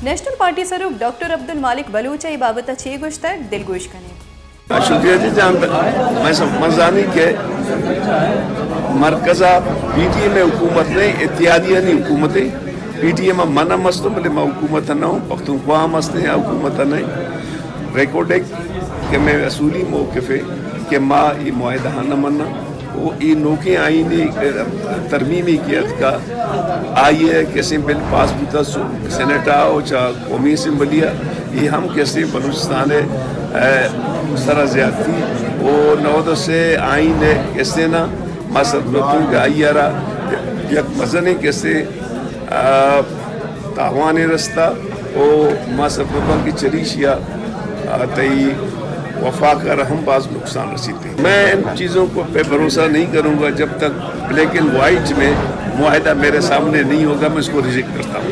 National party سروک doctor عبد المالک بلوچ بابت چھ گشتر دلگوش کنے شکریہ جی جان میں سمجھانی کہ مرکزہ پی ٹی ایم حکومت نے اتحادیہ نہیں حکومتیں پی ٹی ایم منع مستو بلے میں حکومت نہ ہوں پختونخوا مستے ہیں حکومت نہیں ریکارڈ کہ میں اصولی موقف ہے کہ ماں یہ معاہدہ نہ مننا وہ یہ نوکیں آئینی ترمیمی کی کا آئیے کیسے بل پاس بوتا سینیٹا ہو چاہ قومی اسمبلیہ یہ ہم کیسے بلوچستان سرا زیادتی وہ نوود سے آئین ہے کیسے نا ماسد بطن کا آئیے رہا یک مزن کیسے تاوان رستہ وہ ماسد بطن کی چریشیا تئی وفاق کا رحم باز نقصان رسیتے ہیں. میں ان چیزوں کو پہ بھروسہ نہیں کروں گا جب تک بلیک اینڈ وائٹ میں معاہدہ میرے سامنے نہیں ہوگا. میں اس کو ریجیکٹ کرتا ہوں.